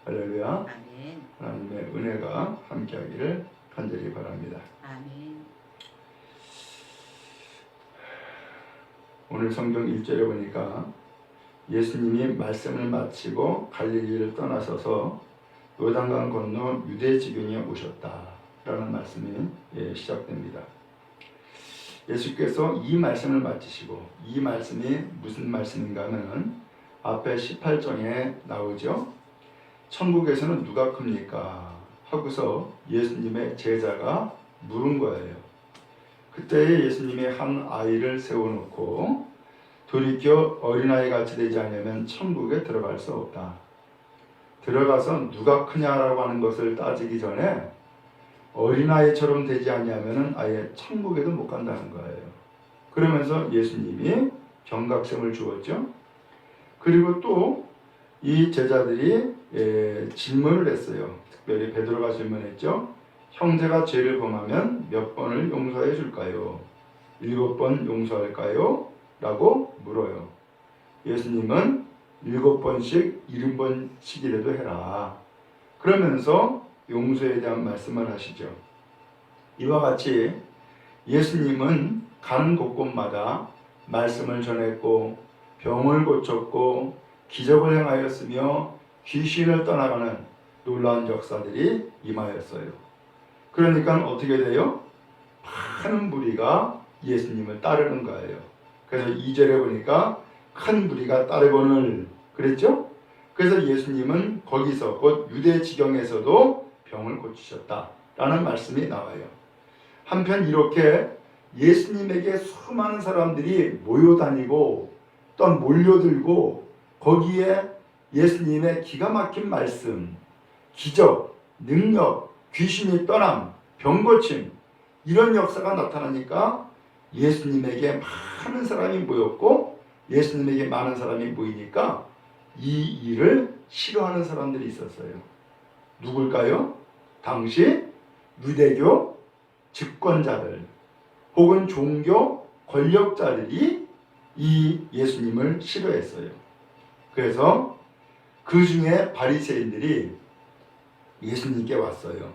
할렐루야. 아멘. 하나님의 은혜가 함께하기를 간절히 바랍니다. 아멘. 오늘 성경 1절에 보니까 예수님이 말씀을 마치고 갈릴리를 떠나셔서 요단강 건너 유대 지경에 오셨다라는 말씀이 시작됩니다. 예수께서 이 말씀을 마치시고, 이 말씀이 무슨 말씀인가 하면 앞에 18장에 나오죠. 천국에서는 누가 큽니까? 하고서 예수님의 제자가 물은 거예요. 그때 예수님이 한 아이를 세워놓고 돌이켜 어린아이 같이 되지 않으면 천국에 들어갈 수 없다. 들어가서 누가 크냐라고 하는 것을 따지기 전에 어린아이처럼 되지 아니하면 아예 천국에도 못 간다는 거예요. 그러면서 예수님이 경각심을 주었죠. 그리고 또 이 제자들이 질문을 했어요. 특별히 베드로가 질문했죠. 형제가 죄를 범하면 몇 번을 용서해 줄까요? 7번 용서할까요? 라고 물어요. 예수님은 7번씩 70번씩이라도 해라. 그러면서 용서에 대한 말씀을 하시죠. 이와 같이 예수님은 가는 곳곳마다 말씀을 전했고 병을 고쳤고 기적을 행하였으며 귀신을 떠나가는 놀라운 역사들이 임하였어요. 그러니까 어떻게 돼요? 많은 무리가 예수님을 따르는 거예요. 그래서 2절에 보니까 큰 무리가 따르거늘 그랬죠? 그래서 예수님은 거기서 곧 유대 지경에서도 병을 고치셨다라는 말씀이 나와요. 한편 이렇게 예수님에게 수많은 사람들이 모여다니고 또 몰려들고 거기에 예수님의 기가 막힌 말씀, 기적, 능력, 귀신이 떠남, 병고침 이런 역사가 나타나니까 예수님에게 많은 사람이 모였고 예수님에게 많은 사람이 모이니까 이 일을 싫어하는 사람들이 있었어요. 누굴까요? 당시 유대교 집권자들 혹은 종교 권력자들이 이 예수님을 싫어했어요. 그래서 그 중에 바리새인들이 예수님께 왔어요.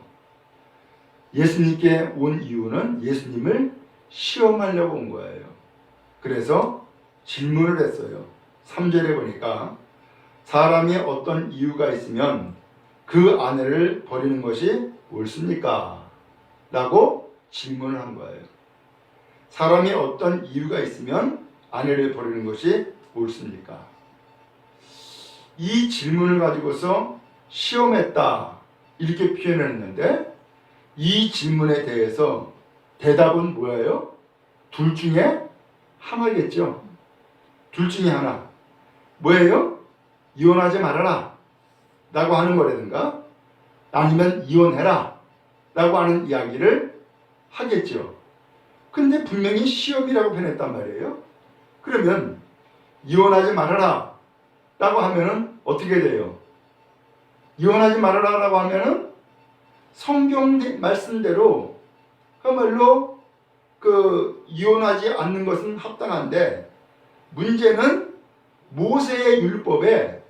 예수님께 온 이유는 예수님을 시험하려고 온 거예요. 그래서 질문을 했어요. 3절에 보니까 사람이 어떤 이유가 있으면 그 아내를 버리는 것이 옳습니까? 라고 질문을 한 거예요. 사람이 어떤 이유가 있으면 아내를 버리는 것이 옳습니까? 이 질문을 가지고서 시험했다 이렇게 표현했는데 이 질문에 대해서 대답은 뭐예요? 둘 중에 하나겠죠. 둘 중에 하나. 뭐예요? 이혼하지 말아라 라고 하는 거라든가 아니면 이혼해라 라고 하는 이야기를 하겠죠. 근데 분명히 시험이라고 표현했단 말이에요. 그러면 이혼하지 말아라 라고 하면은 어떻게 돼요? 이혼하지 말아라 라고 하면은 성경 말씀대로 그야말로 이혼하지 않는 것은 합당한데 문제는 모세의 율법에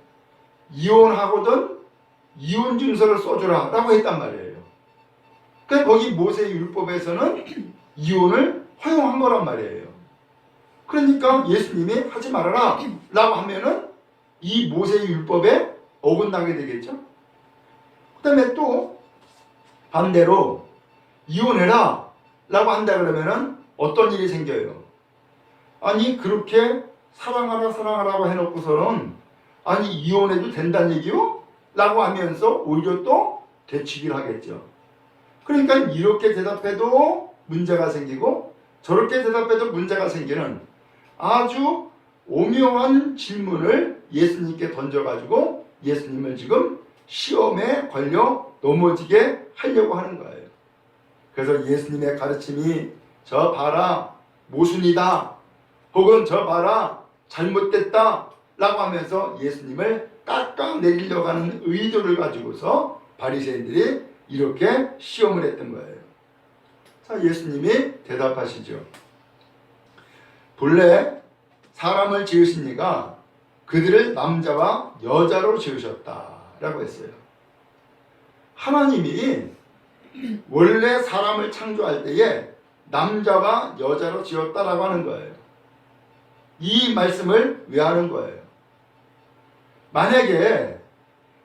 이혼하거든 이혼 증서를 써주라 라고 했단 말이에요. 그러니까 거기 모세의 율법에서는 이혼을 허용한 거란 말이에요. 그러니까 예수님이 하지 말아라 라고 하면은 이 모세의 율법에 어긋나게 되겠죠. 그 다음에 또 반대로 이혼해라 라고 한다 그러면은 어떤 일이 생겨요? 아니 그렇게 사랑하라고 해놓고서는 아니 이혼해도 된다는 얘기요? 라고 하면서 오히려 또 되치기를 하겠죠. 그러니까 이렇게 대답해도 문제가 생기고 저렇게 대답해도 문제가 생기는 아주 오묘한 질문을 예수님께 던져가지고 예수님을 지금 시험에 걸려 넘어지게 하려고 하는 거예요. 그래서 예수님의 가르침이 저 봐라 모순이다 혹은 저 봐라 잘못됐다 라고 하면서 예수님을 깎아내리려고 하는 의도를 가지고서 바리새인들이 이렇게 시험을 했던 거예요. 자, 예수님이 대답하시죠. 본래 사람을 지으신 이가 그들을 남자와 여자로 지으셨다 라고 했어요. 하나님이 원래 사람을 창조할 때에 남자와 여자로 지었다라고 하는 거예요. 이 말씀을 왜 하는 거예요? 만약에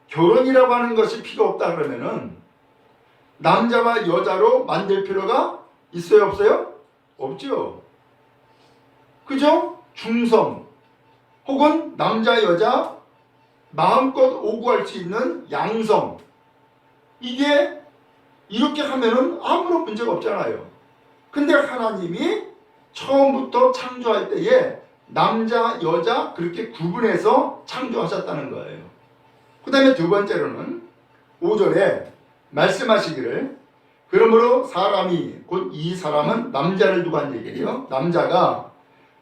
결혼이라고 하는 것이 필요 없다 그러면은 남자와 여자로 만들 필요가 있어요, 없어요? 없죠. 그죠? 중성 혹은 남자 여자 마음껏 오구할 수 있는 양성, 이게 이렇게 하면은 아무런 문제가 없잖아요. 근데 하나님이 처음부터 창조할 때에 남자 여자 그렇게 구분해서 창조하셨다는 거예요. 그 다음에 두 번째로는 5절에 말씀하시기를 그러므로 사람이 곧 이 사람은 남자를 두고 한 얘기예요. 남자가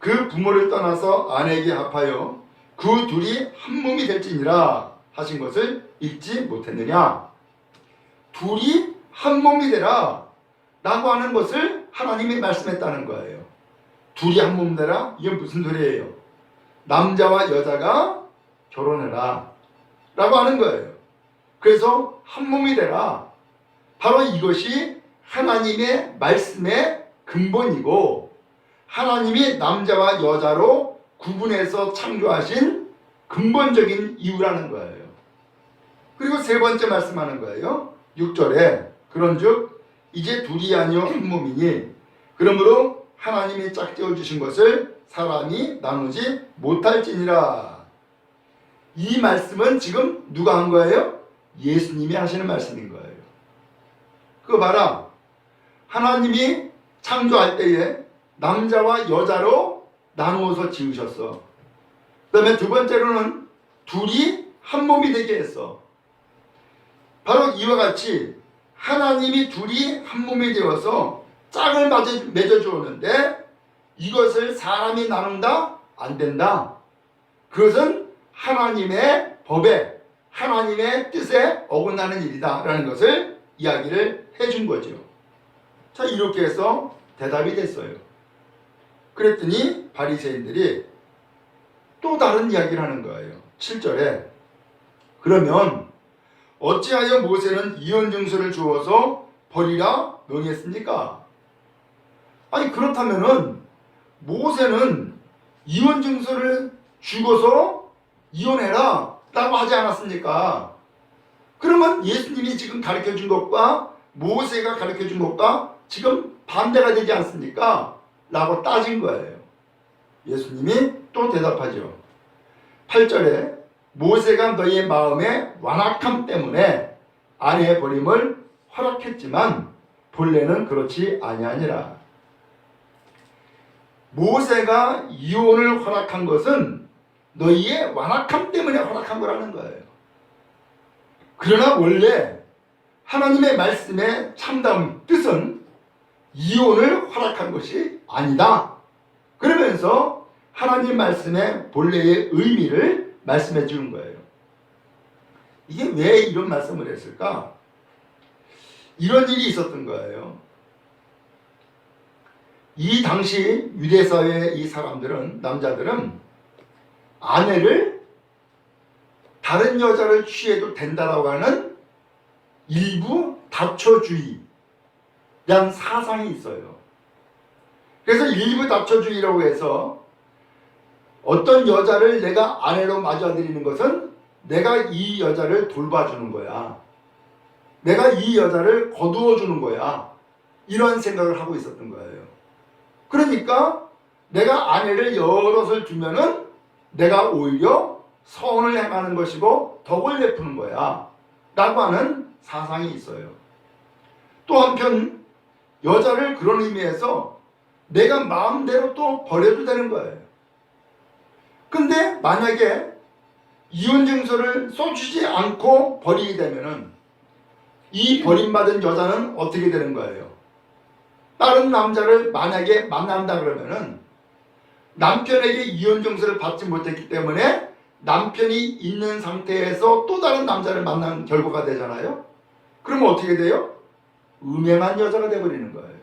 그 부모를 떠나서 아내에게 합하여 그 둘이 한 몸이 될지니라 하신 것을 잊지 못했느냐. 둘이 한 몸이 되라 라고 하는 것을 하나님이 말씀했다는 거예요. 둘이 한 몸 되라? 이게 무슨 소리예요? 남자와 여자가 결혼해라 라고 하는 거예요. 그래서 한 몸이 되라. 바로 이것이 하나님의 말씀의 근본이고 하나님이 남자와 여자로 구분해서 창조하신 근본적인 이유라는 거예요. 그리고 세 번째 말씀하는 거예요. 6절에 그런즉 이제 둘이 아니요 한 몸이니 그러므로 하나님이 짝지어 주신 것을 사람이 나누지 못할지니라. 이 말씀은 지금 누가 한 거예요? 예수님이 하시는 말씀인 거예요. 그거 봐라. 하나님이 창조할 때에 남자와 여자로 나누어서 지으셨어. 그 다음에 두 번째로는 둘이 한 몸이 되게 했어. 바로 이와 같이 하나님이 둘이 한 몸이 되어서 짝을 맺어주었는데 이것을 사람이 나눈다? 안 된다. 그것은 하나님의 법에 하나님의 뜻에 어긋나는 일이다 라는 것을 이야기를 해준 거죠. 자, 이렇게 해서 대답이 됐어요. 그랬더니 바리새인들이 또 다른 이야기를 하는 거예요. 7절에 그러면 어찌하여 모세는 이혼증서를 주어서 버리라 명했습니까? 아니 그렇다면은 모세는 이혼증서를 주고서 이혼해라 라고 하지 않았습니까? 그러면 예수님이 지금 가르쳐준 것과 모세가 가르쳐준 것과 지금 반대가 되지 않습니까? 라고 따진 거예요. 예수님이 또 대답하죠. 8절에 모세가 너희의 마음의 완악함 때문에 아내의 버림을 허락했지만 본래는 그렇지 아니하니라. 모세가 이혼을 허락한 것은 너희의 완악함 때문에 허락한 거라는 거예요. 그러나 원래 하나님의 말씀의 참다운 뜻은 이혼을 허락한 것이 아니다. 그러면서 하나님 말씀의 본래의 의미를 말씀해 주는 거예요. 이게 왜 이런 말씀을 했을까? 이런 일이 있었던 거예요. 이 당시 유대사회의 이 사람들은, 남자들은 아내를 다른 여자를 취해도 된다라고 하는 일부 다처주의라는 사상이 있어요. 그래서 일부 다처주의라고 해서 어떤 여자를 내가 아내로 맞아들이는 것은 내가 이 여자를 돌봐주는 거야. 내가 이 여자를 거두어 주는 거야. 이런 생각을 하고 있었던 거예요. 그러니까 내가 아내를 여럿을 두면은 내가 오히려 선을 행하는 것이고 덕을 베푸는 거야 라고 하는 사상이 있어요. 또 한편 여자를 그런 의미에서 내가 마음대로 또 버려도 되는 거예요. 근데 만약에 이혼증서를 써주지 않고 버리게 되면은 이 버림받은 여자는 어떻게 되는 거예요? 다른 남자를 만약에 만난다 그러면은 남편에게 이혼증서를 받지 못했기 때문에 남편이 있는 상태에서 또 다른 남자를 만난 결과가 되잖아요. 그러면 어떻게 돼요? 음행한 여자가 되어버리는 거예요.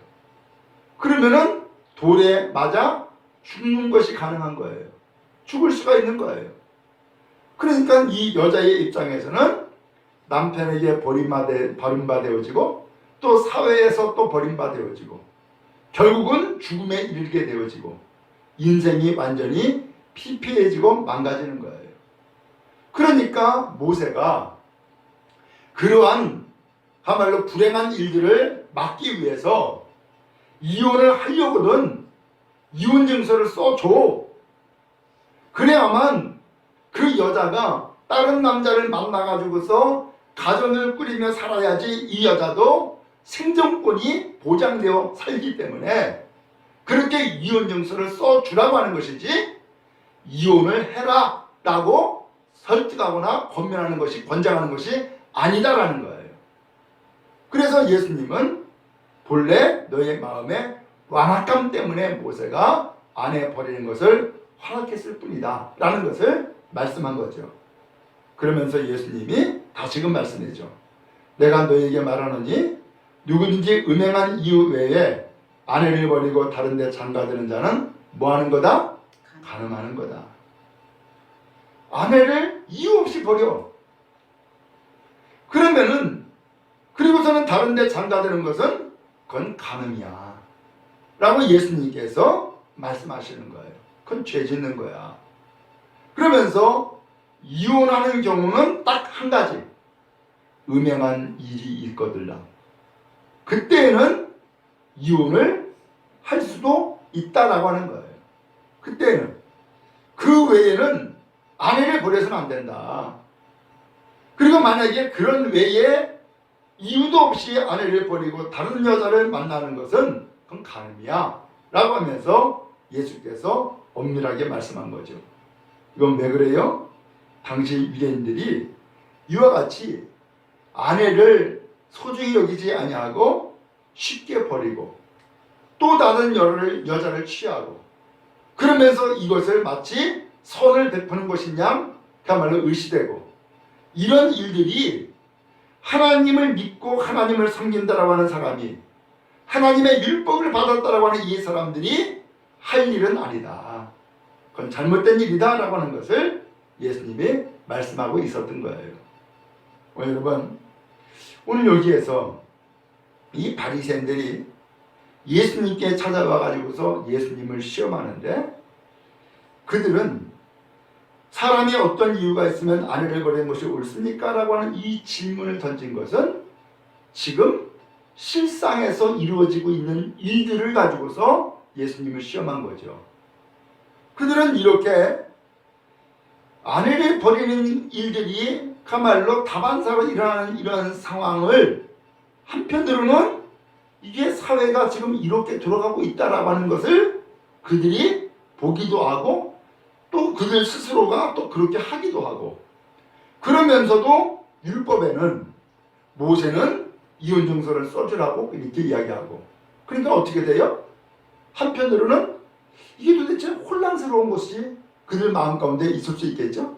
그러면은 돌에 맞아 죽는 것이 가능한 거예요. 죽을 수가 있는 거예요. 그러니까 이 여자의 입장에서는 남편에게 버림받아지고 또 사회에서 또 버림받아지고 결국은 죽음에 이르게 되어지고 인생이 완전히 피폐해지고 망가지는 거예요. 그러니까 모세가 그러한 하말로 불행한 일들을 막기 위해서 이혼을 하려거든 이혼증서를 써줘. 그래야만 그 여자가 다른 남자를 만나가지고서 가정을 꾸리며 살아야지 이 여자도 생존권이 보장되어 살기 때문에 그렇게 이혼증서를 써주라고 하는 것이지 이혼을 해라 라고 설득하거나 권면하는 것이 권장하는 것이 아니다라는 거예요. 그래서 예수님은 본래 너의 마음에 완악감 때문에 모세가 아내 버리는 것을 허락했을 뿐이다 라는 것을 말씀한 거죠. 그러면서 예수님이 다시금 말씀해줘. 내가 너에게 말하노니 누구든지 음행한 이유 외에 아내를 버리고 다른 데 장가드는 자는 뭐하는 거다? 간음하는 거다. 아내를 이유 없이 버려. 그러면은 그리고서는 다른 데 장가드는 것은 그건 간음이야 라고 예수님께서 말씀하시는 거예요. 그건 죄 짓는 거야. 그러면서 이혼하는 경우는 딱 한 가지, 음행한 일이 있거들라. 그때는 이혼을 할 수도 있다라고 하는 거예요. 그때는. 그 외에는 아내를 버려서는 안 된다. 그리고 만약에 그런 외에 이유도 없이 아내를 버리고 다른 여자를 만나는 것은 그건 간음이야 라고 하면서 예수께서 엄밀하게 말씀한 거죠. 이건 왜 그래요? 당시 유대인들이 이와 같이 아내를 소중히 여기지 아니하고 쉽게 버리고 또 다른 여자를 취하고 그러면서 이것을 마치 선을 베푸는 것이냐 그야말로 의시되고 이런 일들이 하나님을 믿고 하나님을 섬긴다라고 하는 사람이 하나님의 율법을 받았다라고 하는 이 사람들이 할 일은 아니다. 그건 잘못된 일이다 라고 하는 것을 예수님이 말씀하고 있었던 거예요. 여러분, 오늘 여기에서 이 바리새인들이 예수님께 찾아와 가지고서 예수님을 시험하는데 그들은 사람이 어떤 이유가 있으면 아내를 버리는 것이 옳습니까? 라고 하는 이 질문을 던진 것은 지금 실상에서 이루어지고 있는 일들을 가지고서 예수님을 시험한 거죠. 그들은 이렇게 아내를 버리는 일들이 그야말로 다반사로 일어나는 이런 상황을 한편으로는 이게 사회가 지금 이렇게 돌아가고 있다라고 하는 것을 그들이 보기도 하고 또 그들 스스로가 또 그렇게 하기도 하고 그러면서도 율법에는 모세는 이혼증서를 써주라고 이렇게 이야기하고 그러니까 어떻게 돼요? 한편으로는 이게 도대체 혼란스러운 것이 그들 마음 가운데 있을 수 있겠죠.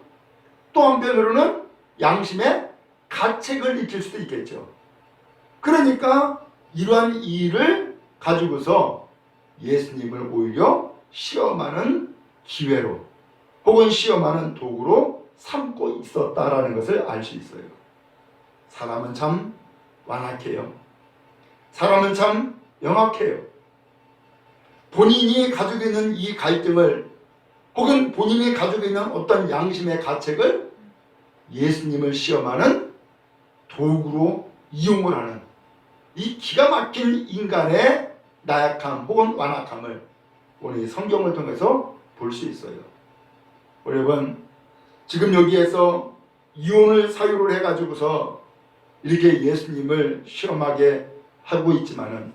또 한편으로는 양심의 가책을 느낄 수도 있겠죠. 그러니까 이러한 일을 가지고서 예수님을 오히려 시험하는 기회로 혹은 시험하는 도구로 삼고 있었다라는 것을 알 수 있어요. 사람은 참 완악해요. 사람은 참 영악해요. 본인이 가지고 있는 이 갈등을 혹은 본인이 가지고 있는 어떤 양심의 가책을 예수님을 시험하는 도구로 이용을 하는 이 기가 막힌 인간의 나약함 혹은 완악함을 오늘 성경을 통해서 볼 수 있어요. 여러분, 지금 여기에서 이혼을 사유로 해가지고서 이렇게 예수님을 시험하게 하고 있지만은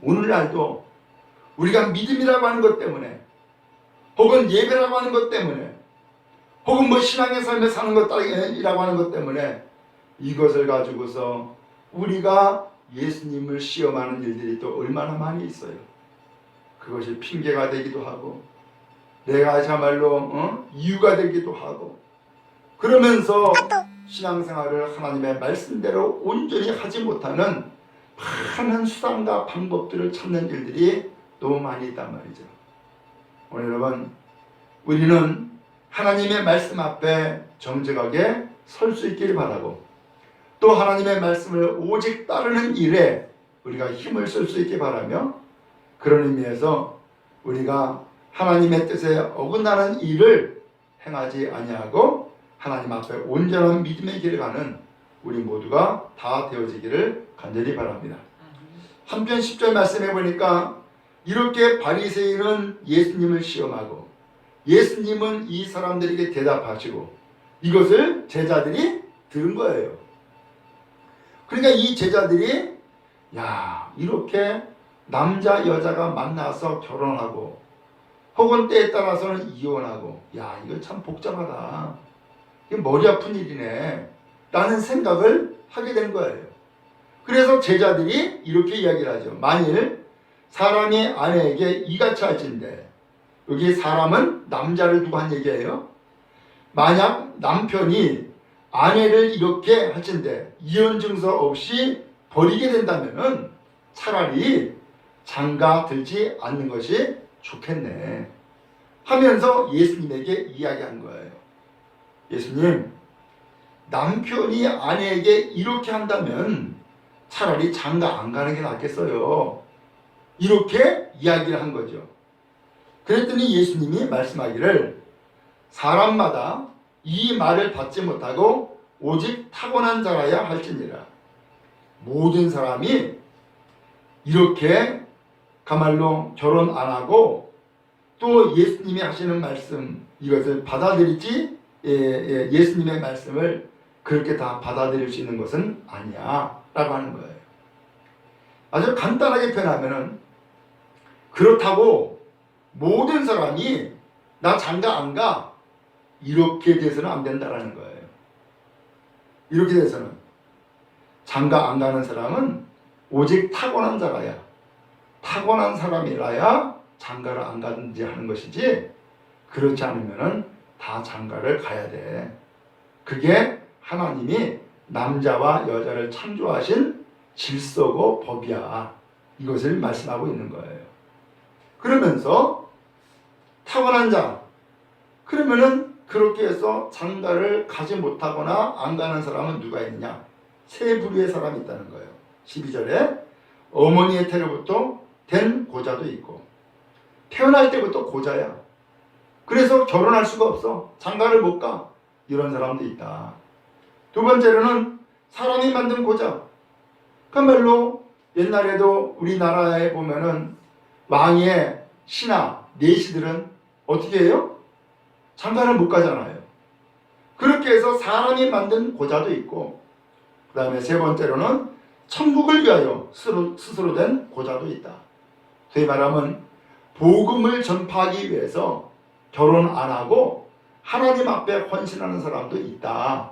오늘날도 우리가 믿음이라고 하는 것 때문에 혹은 예배라고 하는 것 때문에 혹은 뭐 신앙의 삶을 사는 것이라고 하는 것 때문에 이것을 가지고서 우리가 예수님을 시험하는 일들이 또 얼마나 많이 있어요. 그것이 핑계가 되기도 하고 내가 이유가 되기도 하고 그러면서 신앙생활을 하나님의 말씀대로 온전히 하지 못하는 많은 수단과 방법들을 찾는 일들이 너무 많이 있단 말이죠. 오늘 여러분, 우리는 하나님의 말씀 앞에 정직하게 설 수 있기를 바라고 또 하나님의 말씀을 오직 따르는 일에 우리가 힘을 쓸 수 있게 바라며, 그런 의미에서 우리가 하나님의 뜻에 어긋나는 일을 행하지 아니하고 하나님 앞에 온전한 믿음의 길을 가는 우리 모두가 다 되어지기를 간절히 바랍니다. 한편 10절 말씀해 보니까 이렇게 바리새인은 예수님을 시험하고 예수님은 이 사람들에게 대답하시고 이것을 제자들이 들은 거예요. 그러니까 이 제자들이 이렇게 남자 여자가 만나서 결혼하고 혹은 때에 따라서는 이혼하고 이거 참 복잡하다. 이게 머리 아픈 일이네 라는 생각을 하게 된 거예요. 그래서 제자들이 이렇게 이야기를 하죠. 만일 사람이 아내에게 이같이 할진대, 여기 사람은 남자를 두고 한 얘기예요. 만약 남편이 아내를 이렇게 할진대 이혼 증서 없이 버리게 된다면은 차라리 장가 들지 않는 것이 좋겠네 하면서 예수님에게 이야기한 거예요. 예수님, 남편이 아내에게 이렇게 한다면 차라리 장가 안 가는 게 낫겠어요. 이렇게 이야기를 한 거죠. 그랬더니 예수님이 말씀하기를 사람마다 이 말을 받지 못하고 오직 타고난 자라야 할지니라. 모든 사람이 이렇게 가말로 결혼 안 하고 또 예수님이 하시는 말씀 이것을 받아들이지 예수님의 말씀을 그렇게 다 받아들일 수 있는 것은 아니야 라고 하는 거예요. 아주 간단하게 표현하면은 그렇다고 모든 사람이 나 장가 안 가 이렇게 돼서는 안 된다라는 거예요. 이렇게 돼서는 장가 안 가는 사람은 오직 타고난 자라야, 타고난 사람이라야 장가를 안 가든지 하는 것이지, 그렇지 않으면은 다 장가를 가야 돼. 그게 하나님이 남자와 여자를 창조하신 질서고 법이야. 이것을 말씀하고 있는 거예요. 그러면서 타고난 자, 그러면은 그렇게 해서 장가를 가지 못하거나 안 가는 사람은 누가 있느냐? 세 부류의 사람이 있다는 거예요. 12절에 어머니의 태로부터 된 고자도 있고, 태어날 때부터 고자야. 그래서 결혼할 수가 없어. 장가를 못 가. 이런 사람도 있다. 두 번째로는 사람이 만든 고자. 그야말로 옛날에도 우리나라에 보면은 왕의 신하, 내시들은 어떻게 해요? 장가를 못 가잖아요. 그렇게 해서 사람이 만든 고자도 있고, 그 다음에 세 번째로는 천국을 위하여 스스로 된 고자도 있다. 소위 말하면 복음을 전파하기 위해서 결혼 안 하고 하나님 앞에 헌신하는 사람도 있다.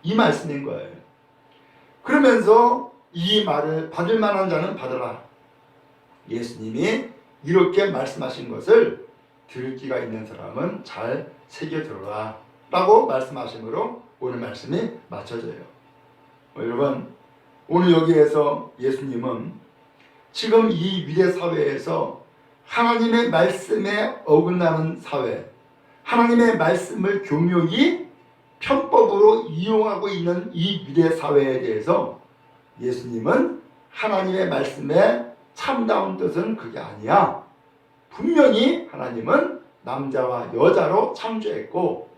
이 말씀인 거예요. 그러면서 이 말을 받을 만한 자는 받으라. 예수님이 이렇게 말씀하신 것을 들을 귀가 있는 사람은 잘 새겨 들어라 라고 말씀하심으로 오늘 말씀이 맞춰져요. 여러분, 오늘 여기에서 예수님은 지금 이 위대 사회에서 하나님의 말씀에 어긋나는 사회, 하나님의 말씀을 교묘히 편법으로 이용하고 있는 이 위대 사회에 대해서 예수님은 하나님의 말씀의 참다운 뜻은 그게 아니야. 분명히 하나님은 남자와 여자로 창조했고,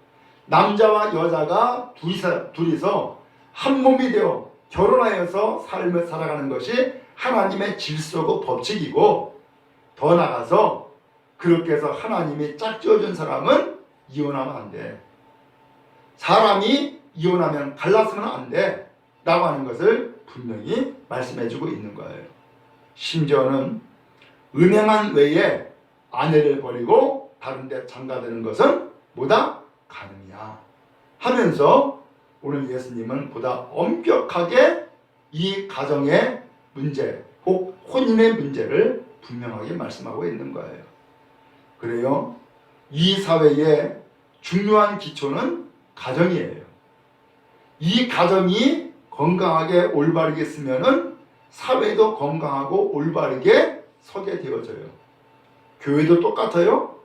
남자와 여자가 둘이서 한 몸이 되어 결혼하여서 삶을 살아가는 것이 하나님의 질서고 법칙이고, 더 나아가서 그렇게 해서 하나님이 짝지어준 사람은 이혼하면 안 돼. 사람이 이혼하면 갈라서는 안 돼 라고 하는 것을 분명히 말씀해주고 있는 거예요. 심지어는 음행한 외에 아내를 버리고 다른 데 장가드는 것은 뭐다? 간음이야 하면서 오늘 예수님은 보다 엄격하게 이 가정의 문제, 혹 혼인의 문제를 분명하게 말씀하고 있는 거예요. 그래요, 이 사회의 중요한 기초는 가정이에요. 이 가정이 건강하게 올바르게 쓰면은 사회도 건강하고 올바르게 서게 되어져요. 교회도 똑같아요.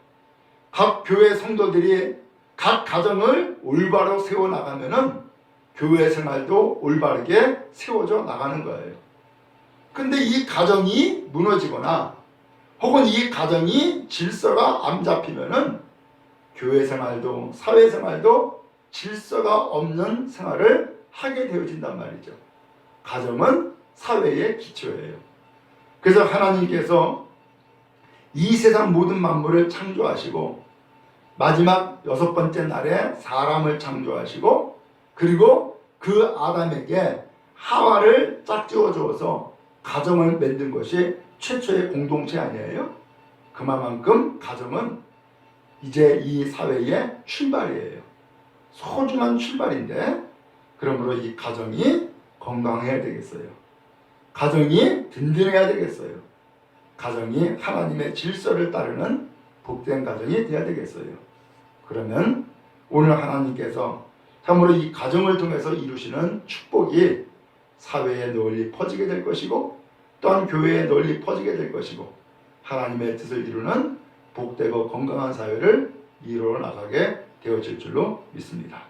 각 교회 성도들이 각 가정을 올바로 세워나가면은 교회 생활도 올바르게 세워져 나가는 거예요. 근데 이 가정이 무너지거나 혹은 이 가정이 질서가 안 잡히면은 교회 생활도 사회 생활도 질서가 없는 생활을 하게 되어진단 말이죠. 가정은 사회의 기초예요. 그래서 하나님께서 이 세상 모든 만물을 창조하시고 마지막 6번째 날에 사람을 창조하시고 그리고 그 아담에게 하와를 짝지어 주어서 가정을 만든 것이 최초의 공동체 아니에요? 그만큼 가정은 이제 이 사회의 출발이에요. 소중한 출발인데 그러므로 이 가정이 건강해야 되겠어요. 가정이 든든해야 되겠어요. 가정이 하나님의 질서를 따르는 복된 가정이 되어야 되겠어요. 그러면 오늘 하나님께서 참으로 이 가정을 통해서 이루시는 축복이 사회에 널리 퍼지게 될 것이고 또한 교회에 널리 퍼지게 될 것이고 하나님의 뜻을 이루는 복되고 건강한 사회를 이루어 나가게 되어질 줄로 믿습니다.